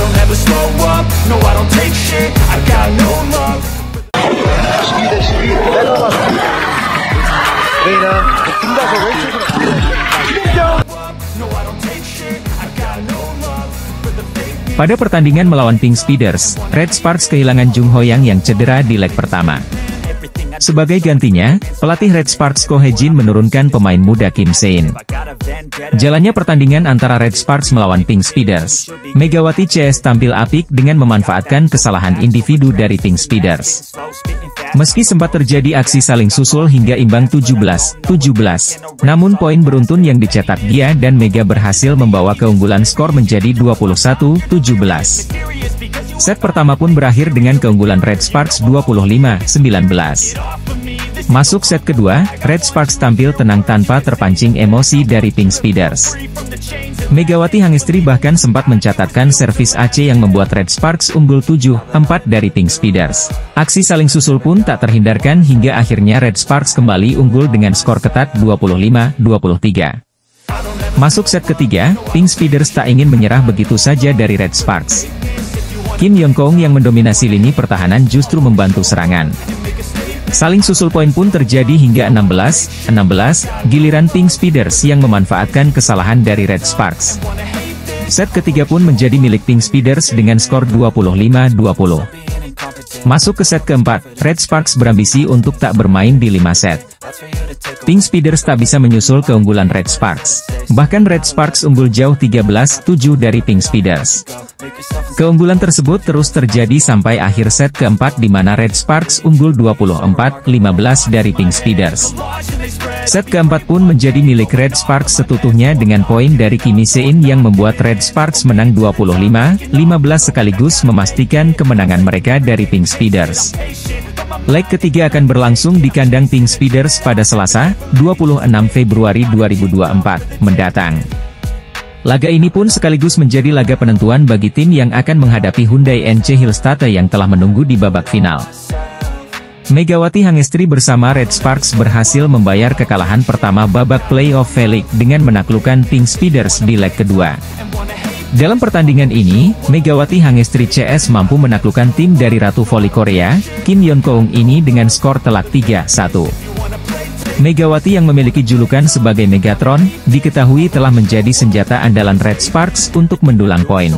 don't ever slow up, no I don't take shit, I got no love. Pada pertandingan melawan Pink Speeders, Red Sparks kehilangan Jung Hoyang yang cedera di leg pertama. Sebagai gantinya, pelatih Red Sparks Ko Hye-jin menurunkan pemain muda Kim Se-in. Jalannya pertandingan antara Red Sparks melawan Pink Speeders. Megawati CS tampil apik dengan memanfaatkan kesalahan individu dari Pink Speeders. Meski sempat terjadi aksi saling susul hingga imbang 17-17, namun poin beruntun yang dicetak Gia dan Mega berhasil membawa keunggulan skor menjadi 21-17. Set pertama pun berakhir dengan keunggulan Red Sparks 25-19. Masuk set kedua, Red Sparks tampil tenang tanpa terpancing emosi dari Pink Speeders. Megawati Hangestri bahkan sempat mencatatkan servis AC yang membuat Red Sparks unggul 7-4 dari Pink Speeders. Aksi saling susul pun tak terhindarkan hingga akhirnya Red Sparks kembali unggul dengan skor ketat 25-23. Masuk set ketiga, Pink Speeders tak ingin menyerah begitu saja dari Red Sparks. Kim Yong-kong yang mendominasi lini pertahanan justru membantu serangan. Saling susul poin pun terjadi hingga 16-16, giliran Pink Speeders yang memanfaatkan kesalahan dari Red Sparks. Set ketiga pun menjadi milik Pink Speeders dengan skor 25-20. Masuk ke set keempat, Red Sparks berambisi untuk tak bermain di 5 set. Pink Speeders tak bisa menyusul keunggulan Red Sparks. Bahkan Red Sparks unggul jauh 13-7 dari Pink Speeders. Keunggulan tersebut terus terjadi sampai akhir set keempat di mana Red Sparks unggul 24-15 dari Pink Speeders. Set keempat pun menjadi milik Red Sparks setutuhnya dengan poin dari Kim Se-in yang membuat Red Sparks menang 25-15 sekaligus memastikan kemenangan mereka dari Pink Speeders. Leg ketiga akan berlangsung di kandang Pink Speeders pada Selasa, 26 Februari 2024 mendatang. Laga ini pun sekaligus menjadi laga penentuan bagi tim yang akan menghadapi Hyundai NC Hillstate yang telah menunggu di babak final. Megawati Hangestri bersama Red Sparks berhasil membayar kekalahan pertama babak playoff V-League dengan menaklukkan Pink Speeders di leg kedua. Dalam pertandingan ini, Megawati Hangestri CS mampu menaklukkan tim dari Ratu Voli Korea, Kim Yong-kong ini dengan skor telak 3-1. Megawati yang memiliki julukan sebagai Megatron, diketahui telah menjadi senjata andalan Red Sparks untuk mendulang poin.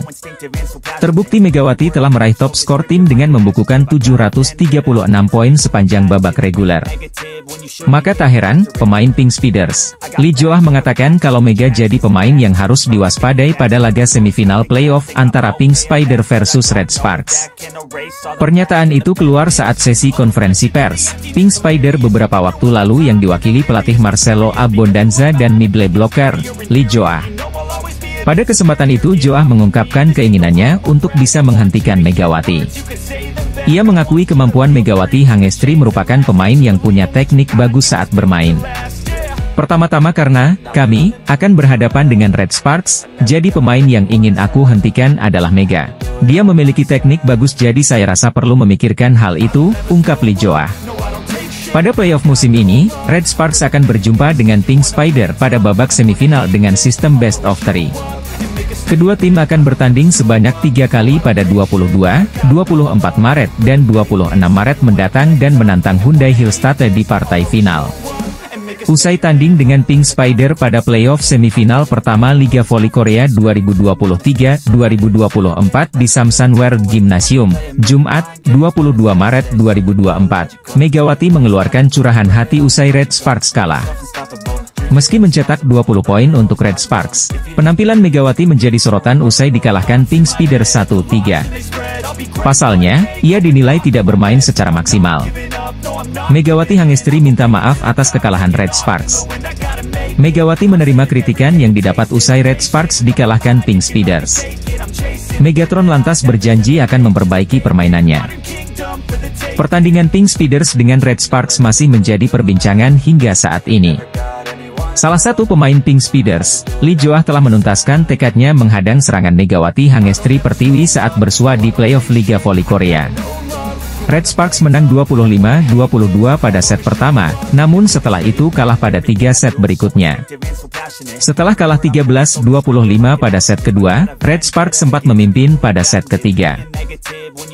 Terbukti Megawati telah meraih top skor tim dengan membukukan 736 poin sepanjang babak reguler. Maka tak heran, pemain Pink Speeders, Lee Jo-ah mengatakan kalau Mega jadi pemain yang harus diwaspadai pada laga semifinal playoff antara Pink Spider versus Red Sparks. Pernyataan itu keluar saat sesi konferensi pers Pink Spider beberapa waktu lalu yang diwakili pelatih Marcelo Abondanza dan middle blocker, Lee Jo-ah. Pada kesempatan itu Jo-ah mengungkapkan keinginannya untuk bisa menghentikan Megawati. Ia mengakui kemampuan Megawati Hangestri merupakan pemain yang punya teknik bagus saat bermain. Pertama-tama karena, kami, akan berhadapan dengan Red Sparks, jadi pemain yang ingin aku hentikan adalah Mega. Dia memiliki teknik bagus jadi saya rasa perlu memikirkan hal itu, ungkap Lee Jo-ah. Pada playoff musim ini, Red Sparks akan berjumpa dengan Pink Spider pada babak semifinal dengan sistem best of 3. Kedua tim akan bertanding sebanyak 3 kali pada 22, 24 Maret, dan 26 Maret mendatang dan menantang Hyundai Hillstate di partai final. Usai tanding dengan Pink Spider pada playoff semifinal pertama Liga Voli Korea 2023-2024 di Samsan World Gymnasium, Jumat, 22 Maret 2024, Megawati mengeluarkan curahan hati usai Red Sparks kalah. Meski mencetak 20 poin untuk Red Sparks, penampilan Megawati menjadi sorotan usai dikalahkan Pink Speeder 1-3. Pasalnya, ia dinilai tidak bermain secara maksimal. Megawati Hangestri minta maaf atas kekalahan Red Sparks. Megawati menerima kritikan yang didapat usai Red Sparks dikalahkan Pink Speeders. Megatron lantas berjanji akan memperbaiki permainannya. Pertandingan Pink Speeders dengan Red Sparks masih menjadi perbincangan hingga saat ini. Salah satu pemain Pink Speeders, Lee Jo-ah telah menuntaskan tekadnya menghadang serangan Megawati Hangestri Pertiwi saat bersua di playoff Liga Voli Korea. Red Sparks menang 25-22 pada set pertama, namun setelah itu kalah pada 3 set berikutnya. Setelah kalah 13-25 pada set kedua, Red Sparks sempat memimpin pada set ketiga.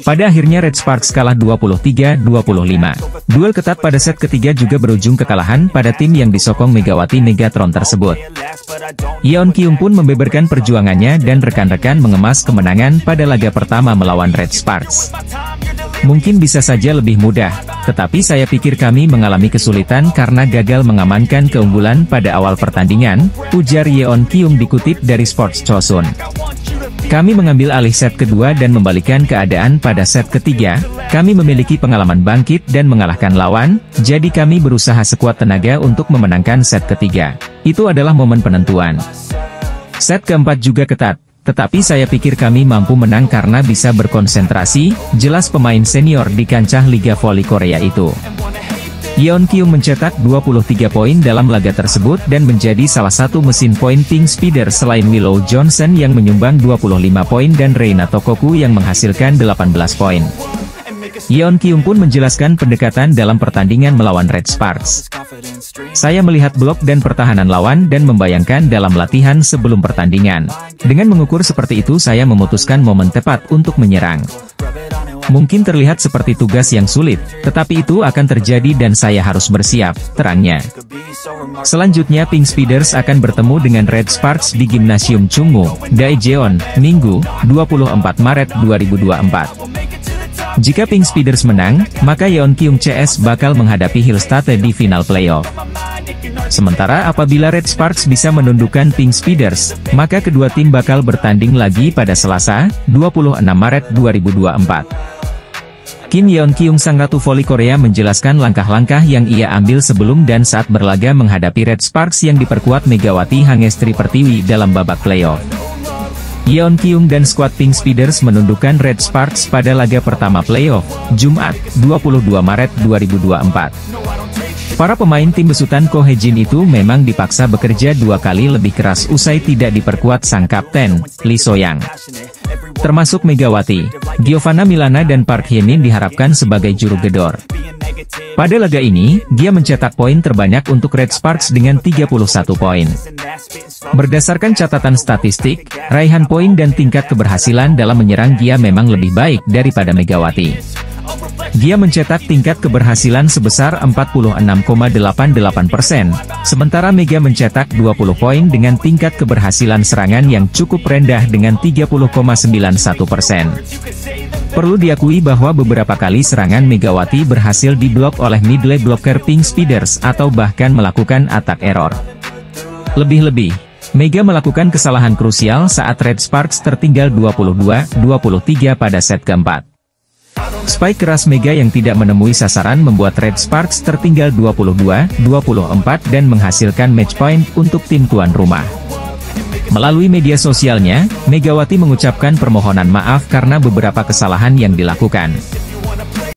Pada akhirnya Red Sparks kalah 23-25. Duel ketat pada set ketiga juga berujung kekalahan pada tim yang disokong Megawati Megatron tersebut. Yeon Kyung pun membeberkan perjuangannya dan rekan-rekan mengemas kemenangan pada laga pertama melawan Red Sparks. Mungkin bisa saja lebih mudah, tetapi saya pikir kami mengalami kesulitan karena gagal mengamankan keunggulan pada awal pertandingan, ujar Yeon Kyung dikutip dari Sports Chosun. Kami mengambil alih set kedua dan membalikkan keadaan pada set ketiga, kami memiliki pengalaman bangkit dan mengalahkan lawan, jadi kami berusaha sekuat tenaga untuk memenangkan set ketiga. Itu adalah momen penentuan. Set keempat juga ketat, tetapi saya pikir kami mampu menang karena bisa berkonsentrasi, jelas pemain senior di kancah Liga Voli Korea itu. Yeon Kyung mencetak 23 poin dalam laga tersebut dan menjadi salah satu mesin poin Pink Speeder selain Willow Johnson yang menyumbang 25 poin dan Reina Tokoku yang menghasilkan 18 poin. Yeon Kyung pun menjelaskan pendekatan dalam pertandingan melawan Red Sparks. Saya melihat blok dan pertahanan lawan dan membayangkan dalam latihan sebelum pertandingan. Dengan mengukur seperti itu saya memutuskan momen tepat untuk menyerang. Mungkin terlihat seperti tugas yang sulit, tetapi itu akan terjadi dan saya harus bersiap, terangnya. Selanjutnya Pink Speeders akan bertemu dengan Red Sparks di Gimnasium Chungmu, Daejeon, Minggu, 24 Maret 2024. Jika Pink Speeders menang, maka Yeon Kyung CS bakal menghadapi Hillstate di final playoff. Sementara apabila Red Sparks bisa menundukkan Pink Speeders, maka kedua tim bakal bertanding lagi pada Selasa, 26 Maret 2024. Kim Yeon Kyung sang ratu voli Korea menjelaskan langkah-langkah yang ia ambil sebelum dan saat berlaga menghadapi Red Sparks yang diperkuat Megawati Hangestri Pertiwi dalam babak playoff. Yeon Kyung dan skuad Pink Speeders menundukkan Red Sparks pada laga pertama playoff, Jumat, 22 Maret 2024. Para pemain tim besutan Ko Hae-jin itu memang dipaksa bekerja 2 kali lebih keras usai tidak diperkuat sang kapten, Lee So-yang. Termasuk Megawati, Giovanna Milana dan Park Hye-min diharapkan sebagai juru gedor. Pada laga ini, dia mencetak poin terbanyak untuk Red Sparks dengan 31 poin. Berdasarkan catatan statistik, raihan poin dan tingkat keberhasilan dalam menyerang dia memang lebih baik daripada Megawati. Dia mencetak tingkat keberhasilan sebesar 46,88%, sementara Mega mencetak 20 poin dengan tingkat keberhasilan serangan yang cukup rendah dengan 30,91%. Perlu diakui bahwa beberapa kali serangan Megawati berhasil diblok oleh middle blocker Pink Speeders atau bahkan melakukan attack error. Lebih-lebih, Mega melakukan kesalahan krusial saat Red Sparks tertinggal 22-23 pada set keempat. Spike keras Mega yang tidak menemui sasaran membuat Red Sparks tertinggal 22-24 dan menghasilkan match point untuk tim tuan rumah. Melalui media sosialnya, Megawati mengucapkan permohonan maaf karena beberapa kesalahan yang dilakukan.